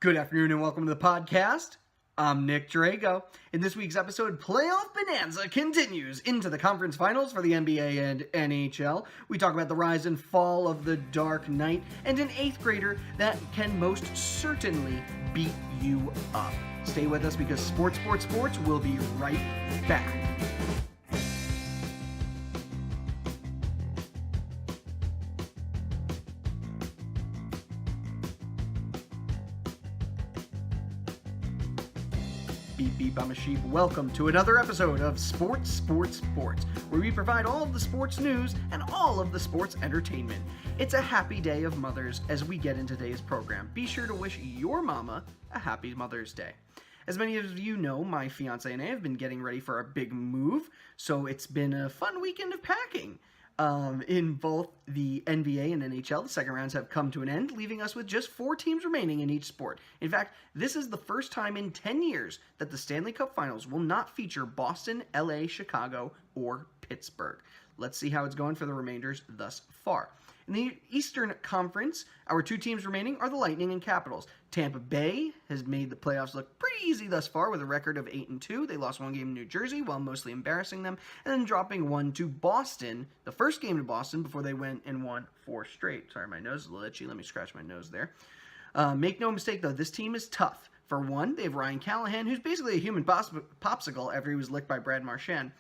Good afternoon and welcome to the podcast. I'm Nick Drago. In this week's episode, Playoff Bonanza continues into the conference finals for the NBA and NHL. We talk about the rise and fall of the Dark Knight and an 8th grader that can most certainly beat you up. Stay with us because Sports will be right back. Beep beep, I'm a sheep. Welcome to another episode of Sports, where we provide all of the sports news and all of the sports entertainment. It's a happy day of mothers as we get into today's program. Be sure to wish your mama a happy Mother's Day. As many of you know, my fiance and I have been getting ready for a big move, so it's been a fun weekend of packing. In both the NBA and NHL, the second rounds have come to an end, leaving us with just 4 teams remaining in each sport. In fact, this is the first time in 10 years that the Stanley Cup Finals will not feature Boston, LA, Chicago, or Pittsburgh. Let's see how it's going for the remainders thus far. In the Eastern Conference, our 2 teams remaining are the Lightning and Capitals. Tampa Bay has made the playoffs look pretty easy thus far with a record of 8-2. They lost 1 game in New Jersey while mostly embarrassing them, and then dropping 1 to Boston, the first game to Boston before they went and won 4 straight. Sorry, my nose is a little itchy. Let me scratch my nose there. Make no mistake, though, this team is tough. For one, they have Ryan Callahan, who's basically a human popsicle after he was licked by Brad Marchand.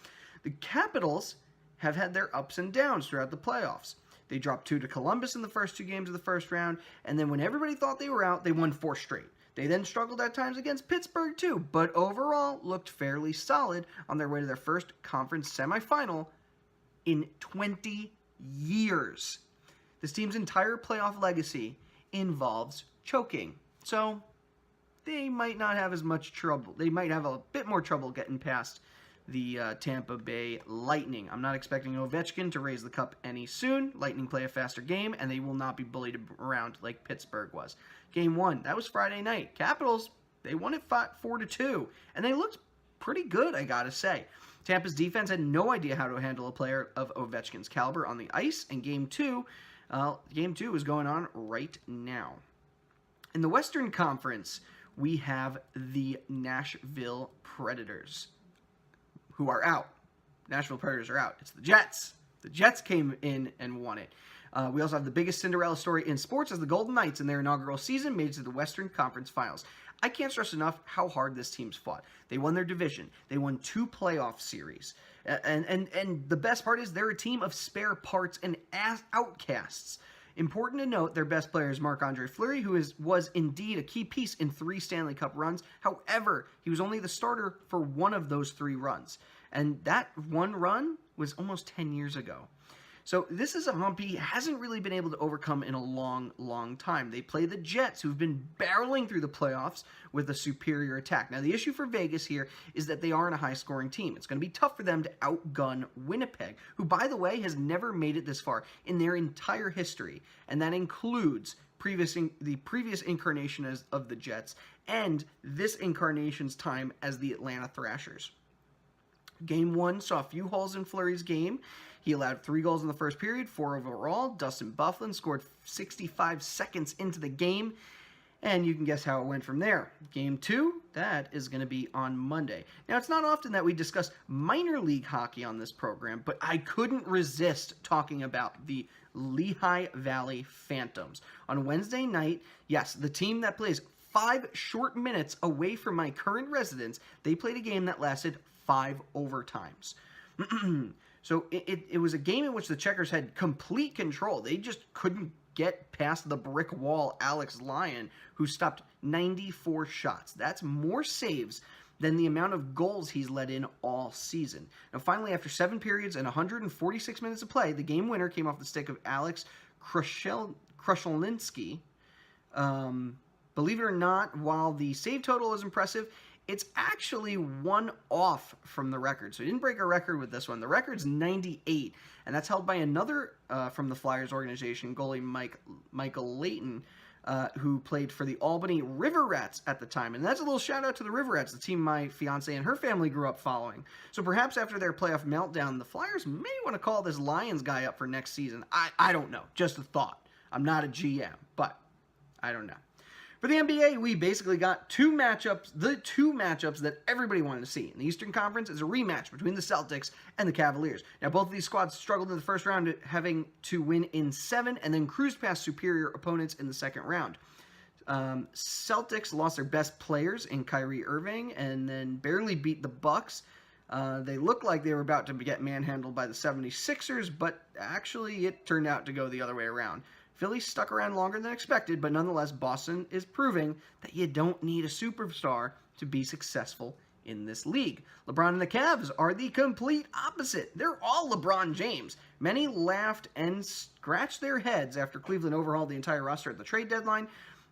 The Capitals have had their ups and downs throughout the playoffs. They dropped 2 to Columbus in the first 2 games of the first round, and then when everybody thought they were out, they won 4 straight. They then struggled at times against Pittsburgh too, but overall looked fairly solid on their way to their first conference semifinal in 20 years. This team's entire playoff legacy involves choking, so they might not have as much trouble. They might have a bit more trouble getting past the Tampa Bay Lightning. I'm not expecting Ovechkin to raise the cup any soon. Lightning play a faster game, and they will not be bullied around like Pittsburgh was. Game 1, that was Friday night. Capitals, they won it 4-2, and they looked pretty good, I gotta say. Tampa's defense had no idea how to handle a player of Ovechkin's caliber on the ice, and Game 2 is going on right now. In the Western Conference, we have the Nashville Predators, who are out. Nashville Predators are out. It's the Jets. The Jets came in and won it. We also have the biggest Cinderella story in sports as the Golden Knights in their inaugural season made it to the Western Conference Finals. I can't stress enough how hard this team's fought. They won their division. They won 2 playoff series. And the best part is they're a team of spare parts and outcasts. Important to note, their best player is Marc-Andre Fleury, who was indeed a key piece in 3 Stanley Cup runs. However, he was only the starter for 1 of those 3 runs. And that 1 run was almost 10 years ago. So this is a hump he hasn't really been able to overcome in a long, long time. They play the Jets, who've been barreling through the playoffs with a superior attack. Now, the issue for Vegas here is that they aren't a high-scoring team. It's going to be tough for them to outgun Winnipeg, who, by the way, has never made it this far in their entire history. And that includes the previous incarnation of the Jets and this incarnation's time as the Atlanta Thrashers. Game 1 saw a few holes in Fleury's game. He allowed 3 goals in the first period, 4 overall. Dustin Byfuglien scored 65 seconds into the game, and you can guess how it went from there. Game 2, that is going to be on Monday. Now, it's not often that we discuss minor league hockey on this program, but I couldn't resist talking about the Lehigh Valley Phantoms. On Wednesday night, yes, the team that plays 5 short minutes away from my current residence, they played a game that lasted 5 overtimes. So it was a game in which the Checkers had complete control. They just couldn't get past the brick wall Alex Lyon, who stopped 94 shots. That's more saves than the amount of goals he's let in all season. Now, finally, after 7 periods and 146 minutes of play, the game winner came off the stick of Alex Krushelinski. Believe it or not, while the save total is impressive, it's actually 1 off from the record. So he didn't break a record with this one. The record's 98, and that's held by another from the Flyers organization, goalie Michael Layton, who played for the Albany River Rats at the time. And that's a little shout out to the River Rats, the team my fiance and her family grew up following. So perhaps after their playoff meltdown, the Flyers may want to call this Lions guy up for next season. I don't know. Just a thought. I'm not a GM, but I don't know. For the NBA, we basically got the two matchups that everybody wanted to see. In the Eastern Conference is a rematch between the Celtics and the Cavaliers. Now, both of these squads struggled in the first round, having to win in 7 and then cruised past superior opponents in the second round. Celtics lost their best players in Kyrie Irving and then barely beat the Bucks. They looked like they were about to get manhandled by the 76ers, but actually it turned out to go the other way around. Philly stuck around longer than expected, but nonetheless, Boston is proving that you don't need a superstar to be successful in this league. LeBron and the Cavs are the complete opposite. They're all LeBron James. Many laughed and scratched their heads after Cleveland overhauled the entire roster at the trade deadline.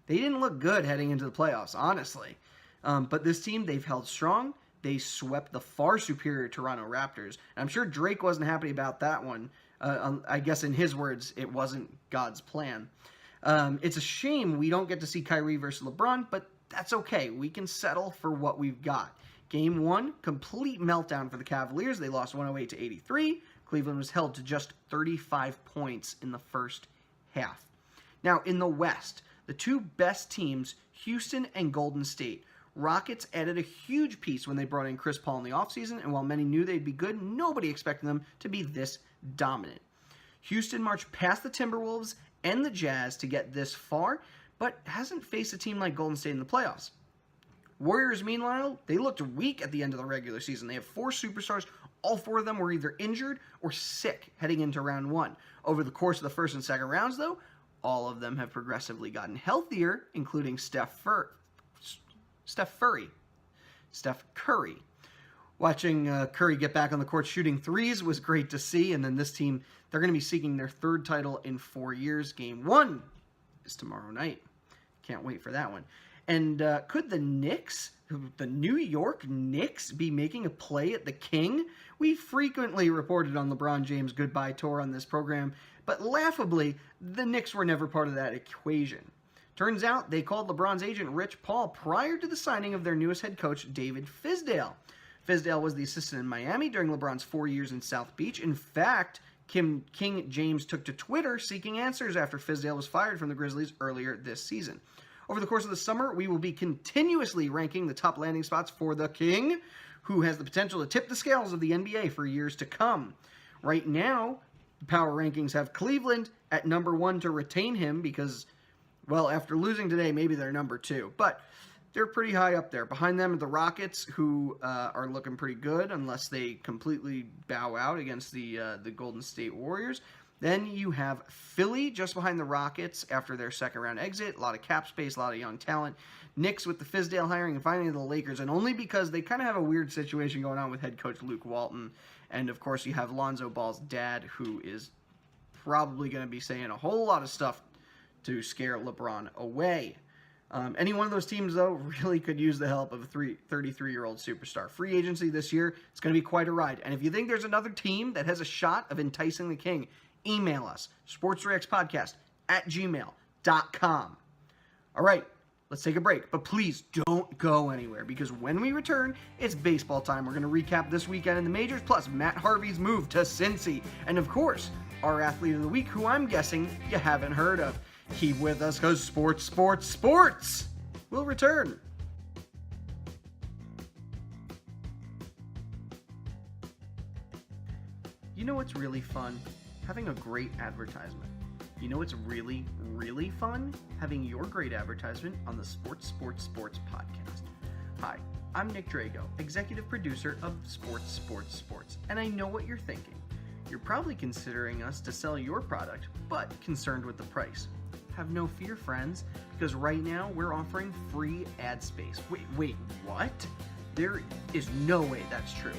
They didn't look good heading into the playoffs, honestly. But this team, they've held strong. They swept the far superior Toronto Raptors. And I'm sure Drake wasn't happy about that one. I guess in his words, it wasn't God's plan. It's a shame we don't get to see Kyrie versus LeBron, but that's okay. We can settle for what we've got. Game 1, complete meltdown for the Cavaliers. They lost 108-83. Cleveland was held to just 35 points in the first half. Now, in the West, the two best teams, Houston and Golden State. Rockets added a huge piece when they brought in Chris Paul in the offseason, and while many knew they'd be good, nobody expected them to be this dominant. Houston marched past the Timberwolves and the Jazz to get this far, but hasn't faced a team like Golden State in the playoffs. Warriors, meanwhile, they looked weak at the end of the regular season. They have 4 superstars. All 4 of them were either injured or sick heading into round 1. Over the course of the first and second rounds, though, all of them have progressively gotten healthier, including Steph Curry. Watching Curry get back on the court shooting threes was great to see. And then this team, they're going to be seeking their 3rd title in 4 years. Game 1 is tomorrow night. Can't wait for that one. And could the New York Knicks, be making a play at the King? We frequently reported on LeBron James' goodbye tour on this program, but laughably, the Knicks were never part of that equation. Turns out they called LeBron's agent Rich Paul prior to the signing of their newest head coach, David Fizdale. Fizdale was the assistant in Miami during LeBron's 4 years in South Beach. In fact, King James took to Twitter seeking answers after Fizdale was fired from the Grizzlies earlier this season. Over the course of the summer, we will be continuously ranking the top landing spots for the King, who has the potential to tip the scales of the NBA for years to come. Right now, the power rankings have Cleveland at number 1 to retain him because, well, after losing today, maybe they're number 2. But they're pretty high up there. Behind them are the Rockets, who are looking pretty good unless they completely bow out against the Golden State Warriors. Then you have Philly just behind the Rockets after their second-round exit. A lot of cap space, a lot of young talent. Knicks with the Fizdale hiring, and finally the Lakers. And only because they kind of have a weird situation going on with head coach Luke Walton. And, of course, you have Lonzo Ball's dad, who is probably going to be saying a whole lot of stuff to scare LeBron away. Any one of those teams, though, really could use the help of a 33-year-old superstar. Free agency this year, it's going to be quite a ride. And if you think there's another team that has a shot of enticing the King, email us, sports3xpodcast@gmail.com. All right, let's take a break. But please don't go anywhere, because when we return, it's baseball time. We're going to recap this weekend in the majors, plus Matt Harvey's move to Cincy. And, of course, our athlete of the week, who I'm guessing you haven't heard of. Keep with us, because sports will return. You know what's really fun? Having a great advertisement. You know what's really, really fun? Having your great advertisement on the Sports podcast. Hi, I'm Nick Drago, executive producer of Sports, and I know what you're thinking. You're probably considering us to sell your product, but concerned with the price. Have no fear, friends, because right now we're offering free ad space. Wait, what? There is no way that's true.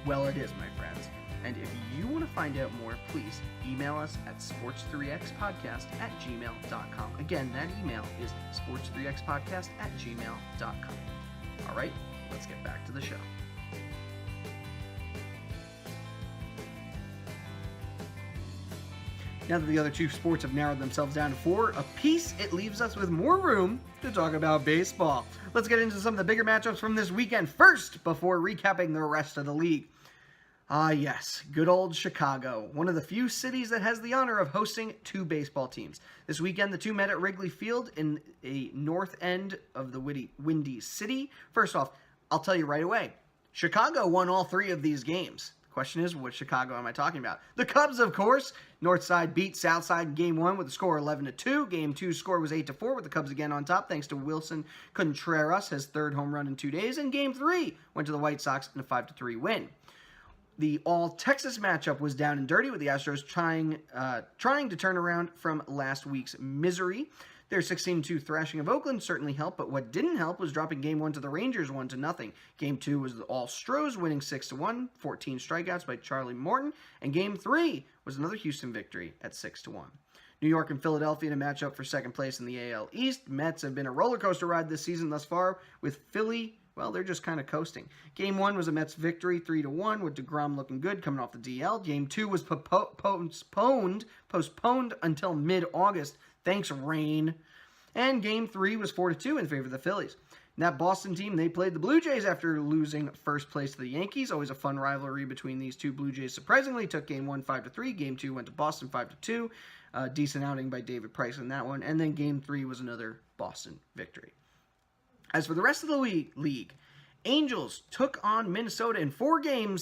Well, it is, my friends. And if you want to find out more, please email us at sports3xpodcast@gmail.com. Again, that email is sports3xpodcast@gmail.com. All right, let's get back to the show. Now that the other two sports have narrowed themselves down to 4 apiece, it leaves us with more room to talk about baseball. Let's get into some of the bigger matchups from this weekend first, before recapping the rest of the league. Ah, yes, good old Chicago, one of the few cities that has the honor of hosting two baseball teams. This weekend, the two met at Wrigley Field in a north end of the Windy City. First off, I'll tell you right away, Chicago won all three of these games. The question is, what Chicago am I talking about? The Cubs, of course. Northside beat Southside in Game 1 with a score 11-2. Game 2's score was 8-4 with the Cubs again on top thanks to Wilson Contreras, his third home run in 2 days. And Game 3 went to the White Sox in a 5-3 win. The all-Texas matchup was down and dirty with the Astros trying to turn around from last week's misery. Their 16-2 thrashing of Oakland certainly helped, but what didn't help was dropping Game 1 to the Rangers 1-0. Game 2 was the All-Stros winning 6-1, 14 strikeouts by Charlie Morton, and Game 3 was another Houston victory at 6-1. New York and Philadelphia in a matchup for second place in the AL East. Mets have been a roller coaster ride this season thus far, with Philly, well, they're just kind of coasting. Game 1 was a Mets victory, 3-1, with DeGrom looking good coming off the DL. Game 2 was postponed until mid-August. Thanks, rain. And Game 3 was 4-2 in favor of the Phillies. And that Boston team, they played the Blue Jays after losing first place to the Yankees. Always a fun rivalry between these two. Blue Jays surprisingly took Game 1 5-3. Game 2 went to Boston 5-2. Decent outing by David Price in that one. And then Game 3 was another Boston victory. As for the rest of the league, Angels took on Minnesota in a four-game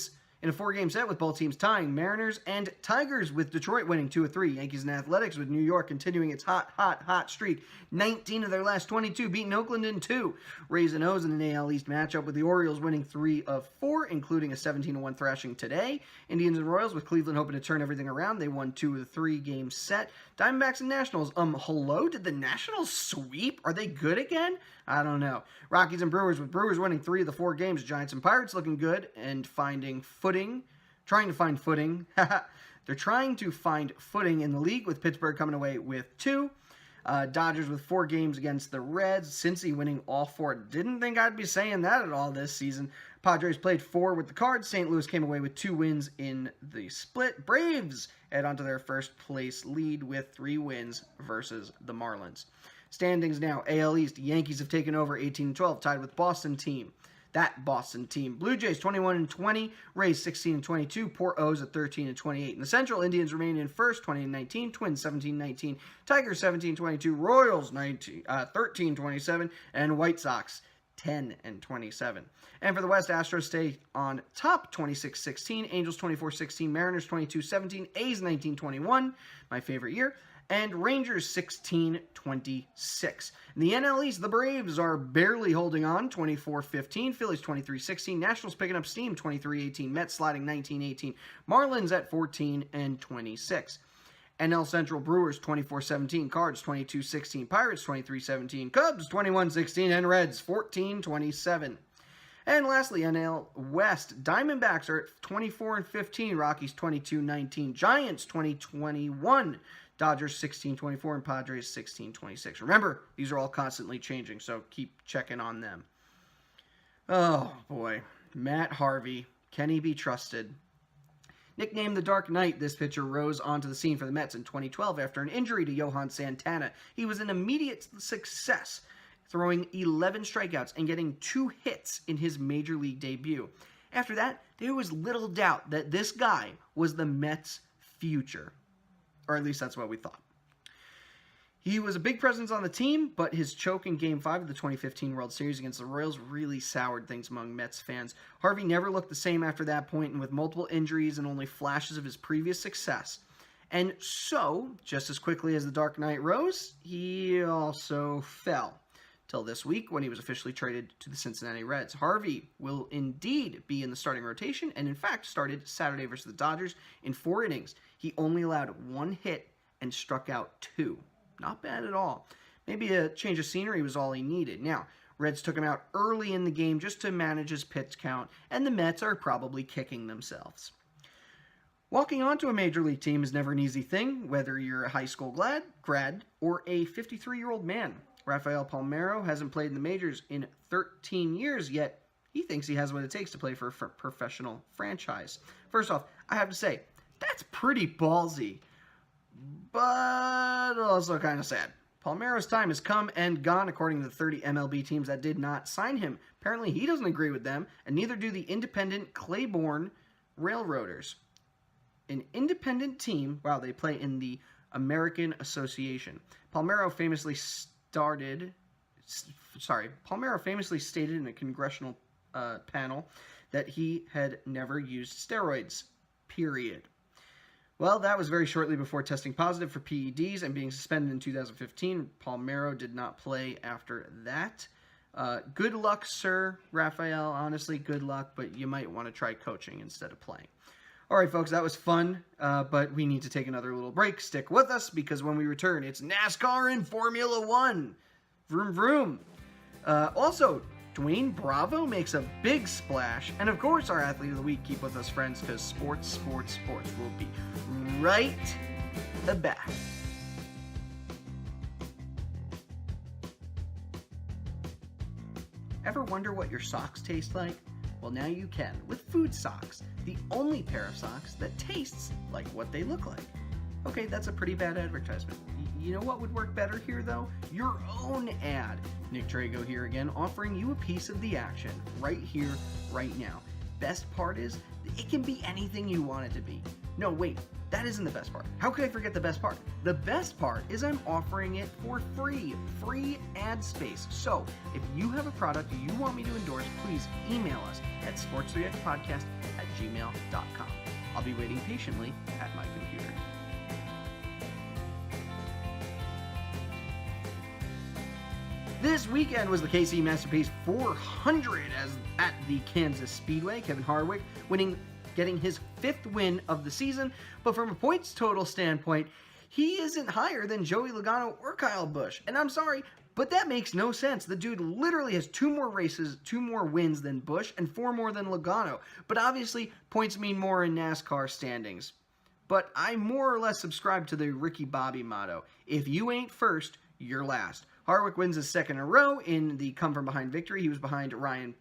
set with both teams tying. Mariners and Tigers with Detroit winning 2-3. Yankees and Athletics with New York continuing its hot streak. 19 of their last 22, beating Oakland in 2. Rays and O's in an AL East matchup with the Orioles winning 3 of 4, including a 17-1 thrashing today. Indians and Royals with Cleveland hoping to turn everything around. They won 2 of the 3 games set. Diamondbacks and Nationals. Hello? Did the Nationals sweep? Are they good again? I don't know. Rockies and Brewers with Brewers winning 3 of the 4 games. Giants and Pirates looking good and trying to find footing. They're trying to find footing in the league with Pittsburgh coming away with 2. Dodgers with 4 games against the Reds. Cincy winning all 4. Didn't think I'd be saying that at all this season. Padres played 4 with the Cards. St. Louis came away with 2 wins in the split. Braves add on to their first place lead with 3 wins versus the Marlins. Standings now, AL East. Yankees have taken over 18-12, tied with Boston team. Blue Jays 21-20, Rays 16-22, poor O's at 13-28. In the Central, Indians remain in first, 20-19, Twins 17-19, Tigers 17-22, Royals 13-27, and White Sox 10-27. And for the West, Astros stay on top, 26-16, Angels 24-16, Mariners 22-17, A's 19-21, my favorite year, and Rangers 16-26. In the NL East, the Braves are barely holding on, 24-15. Phillies 23-16. Nationals picking up steam, 23-18. Mets sliding 19-18. Marlins at 14-26. NL Central, Brewers 24-17. Cards 22-16. Pirates 23-17. Cubs 21-16. And Reds 14-27. And lastly, NL West, Diamondbacks are at 24-15. Rockies 22-19. Giants 20-21. Dodgers 16-24 and Padres 16-26. Remember, these are all constantly changing, so keep checking on them. Oh, boy. Matt Harvey. Can he be trusted? Nicknamed the Dark Knight, this pitcher rose onto the scene for the Mets in 2012 after an injury to Johan Santana. He was an immediate success, throwing 11 strikeouts and getting 2 hits in his major league debut. After that, there was little doubt that this guy was the Mets' future. Or at least that's what we thought. He was a big presence on the team, but his choke in Game 5 of the 2015 World Series against the Royals really soured things among Mets fans. Harvey never looked the same after that point, and with multiple injuries and only flashes of his previous success. And so, just as quickly as the Dark Knight rose, he also fell. Till this week, when he was officially traded to the Cincinnati Reds. Harvey will indeed be in the starting rotation, and in fact started Saturday versus the Dodgers in 4 innings. He only allowed 1 hit and struck out 2. Not bad at all. Maybe a change of scenery was all he needed. Now, Reds took him out early in the game just to manage his pitch count, and the Mets are probably kicking themselves. Walking onto a major league team is never an easy thing, whether you're a high school grad or a 53-year-old man. Rafael Palmeiro hasn't played in the majors in 13 years, yet he thinks he has what it takes to play for a professional franchise. First off, I have to say, that's pretty ballsy, but also kind of sad. Palmeiro's time has come and gone, according to the 30 MLB teams that did not sign him. Apparently, he doesn't agree with them, and neither do the independent Claiborne Railroaders, an independent team. Wow, they play in the American Association. Palmeiro famously stated in a congressional panel that he had never used steroids, period. Well, that was very shortly before testing positive for PEDs and being suspended in 2015. Palmeiro did not play after that. Good luck, sir, Rafael. Honestly, good luck, but you might want to try coaching instead of playing. All right, folks, that was fun, but we need to take another little break. Stick with us, because when we return, it's NASCAR and Formula One. Vroom, vroom. Also, Dwayne Bravo makes a big splash. And, of course, our Athlete of the Week. Keep with us, friends, because sports will be right back. Ever wonder what your socks taste like? Well, now you can with Food Socks, the only pair of socks that tastes like what they look like. Okay, that's a pretty bad advertisement. You know what would work better here, though? Your own ad. Nick Drago here again, offering you a piece of the action right here, right now. Best part is, it can be anything you want it to be. No, wait, that isn't the best part. How could I forget the best part? The best part is I'm offering it for free ad space. So, if you have a product you want me to endorse, please email us at sports3xpodcast@gmail.com. I'll be waiting patiently at my computer. This weekend was the KC Masterpiece 400 at the Kansas Speedway. Kevin Harvick getting his 5th win of the season, but from a points total standpoint, he isn't higher than Joey Logano or Kyle Busch. And I'm sorry, but that makes no sense. The dude literally has 2 more races, 2 more wins than Busch, and 4 more than Logano. But obviously, points mean more in NASCAR standings. But I more or less subscribe to the Ricky Bobby motto: if you ain't first, you're last. Harvick wins his 2nd in a row in the come-from-behind victory. He was behind Ryan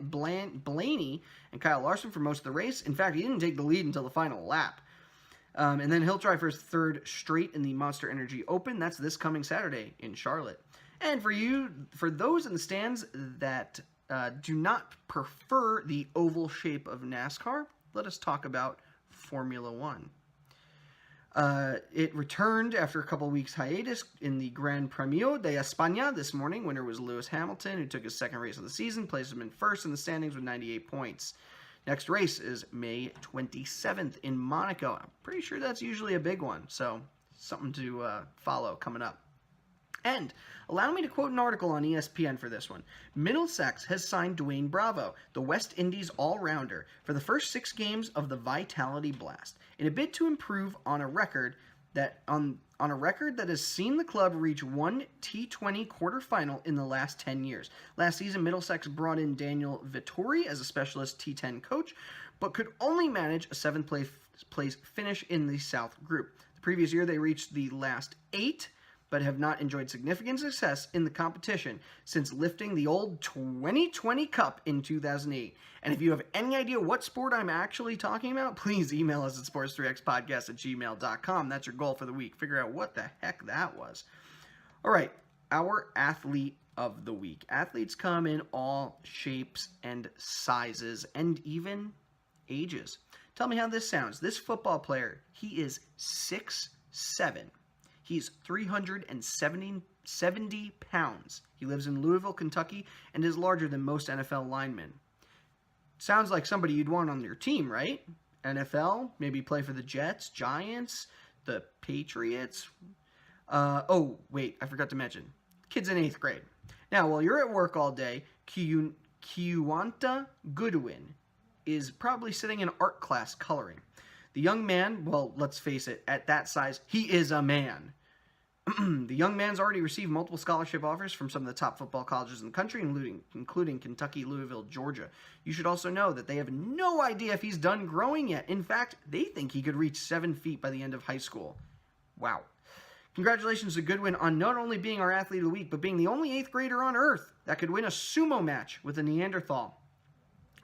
Blaney and Kyle Larson for most of the race. In fact, he didn't take the lead until the final lap. And then he'll try for his 3rd straight in the Monster Energy Open. That's this coming Saturday in Charlotte. And for those in the stands that do not prefer the oval shape of NASCAR, let us talk about Formula One. It returned after a couple weeks hiatus in the Gran Premio de España this morning. Winner was Lewis Hamilton, who took his 2nd race of the season, placed him in 1st in the standings with 98 points. Next race is May 27th in Monaco. I'm pretty sure that's usually a big one, so something to follow coming up. And allow me to quote an article on ESPN for this one. Middlesex has signed Dwayne Bravo, the West Indies all-rounder, for the first 6 games of the Vitality Blast, in a bid to improve on a record that has seen the club reach one T20 quarterfinal in the last 10 years. Last season, Middlesex brought in Daniel Vittori as a specialist T10 coach, but could only manage a 7th place finish in the South Group. The previous year, they reached the last 8, but have not enjoyed significant success in the competition since lifting the old 2020 Cup in 2008. And if you have any idea what sport I'm actually talking about, please email us at sports3xpodcast@gmail.com. That's your goal for the week. Figure out what the heck that was. All right, our Athlete of the Week. Athletes come in all shapes and sizes and even ages. Tell me how this sounds. This football player, he is 6'7". He's 370 pounds. He lives in Louisville, Kentucky, and is larger than most NFL linemen. Sounds like somebody you'd want on your team, right? NFL, maybe play for the Jets, Giants, the Patriots. Oh, wait, I forgot to mention. Kid's in 8th grade. Now, while you're at work all day, Kiwanta Goodwin is probably sitting in art class coloring. The young man, well, let's face it, at that size, he is a man. The young man's already received multiple scholarship offers from some of the top football colleges in the country, including Kentucky, Louisville, Georgia. You should also know that they have no idea if he's done growing yet. In fact, they think he could reach 7 feet by the end of high school. Wow. Congratulations to Goodwin on not only being our Athlete of the Week, but being the only 8th grader on Earth that could win a sumo match with a Neanderthal.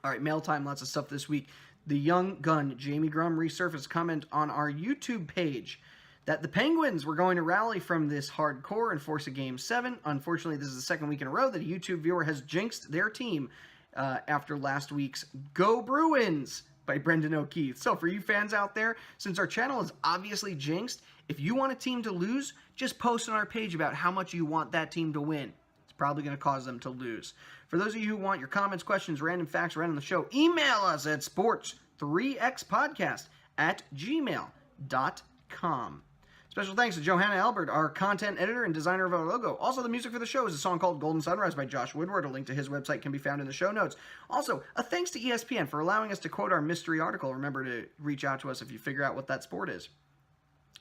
All right, mail time, lots of stuff this week. The young gun, Jamie Grum, resurfaced comment on our YouTube page that the Penguins were going to rally from this hardcore and force a Game 7. Unfortunately, this is the 2nd week in a row that a YouTube viewer has jinxed their team after last week's Go Bruins by Brendan O'Keefe. So for you fans out there, since our channel is obviously jinxed, if you want a team to lose, just post on our page about how much you want that team to win. It's probably going to cause them to lose. For those of you who want your comments, questions, random facts right on the show, email us at sports3xpodcast@gmail.com. Special thanks to Johanna Albert, our content editor and designer of our logo. Also, the music for the show is a song called Golden Sunrise by Josh Woodward. A link to his website can be found in the show notes. Also, a thanks to ESPN for allowing us to quote our mystery article. Remember to reach out to us if you figure out what that sport is.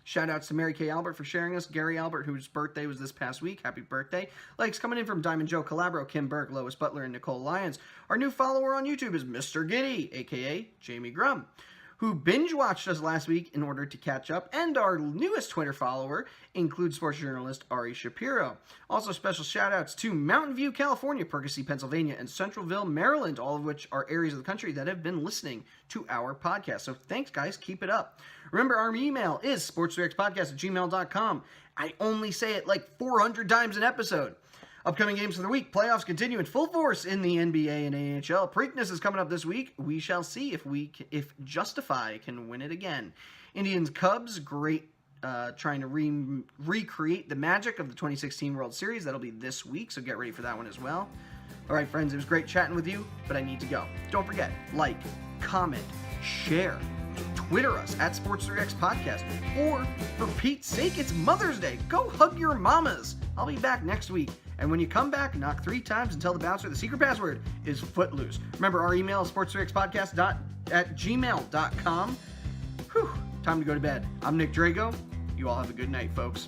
Shout outs to Mary Kay Albert for sharing us, Gary Albert, whose birthday was this past week. Happy birthday. Likes coming in from Diamond Joe Calabro, Kim Burke, Lois Butler, and Nicole Lyons. Our new follower on YouTube is Mr. Giddy, a.k.a. Jamie Grum, who binge-watched us last week in order to catch up, and our newest Twitter follower includes sports journalist Ari Shapiro. Also, special shout-outs to Mountain View, California, Percy, Pennsylvania, and Centralville, Maryland, all of which are areas of the country that have been listening to our podcast. So thanks, guys. Keep it up. Remember, our email is sports3xpodcast@gmail.com. I only say it like 400 times an episode. Upcoming games for the week. Playoffs continue in full force in the NBA and AHL. Preakness is coming up this week. We shall see if Justify can win it again. Indians Cubs, great trying to recreate the magic of the 2016 World Series. That'll be this week, so get ready for that one as well. All right, friends, it was great chatting with you, but I need to go. Don't forget, like, comment, share, Twitter us at Sports3xpodcast, or for Pete's sake, it's Mother's Day. Go hug your mamas. I'll be back next week. And when you come back, knock 3 times and tell the bouncer the secret password is Footloose. Remember, our email is sports3xpodcast@gmail.com. Whew, time to go to bed. I'm Nick Drago. You all have a good night, folks.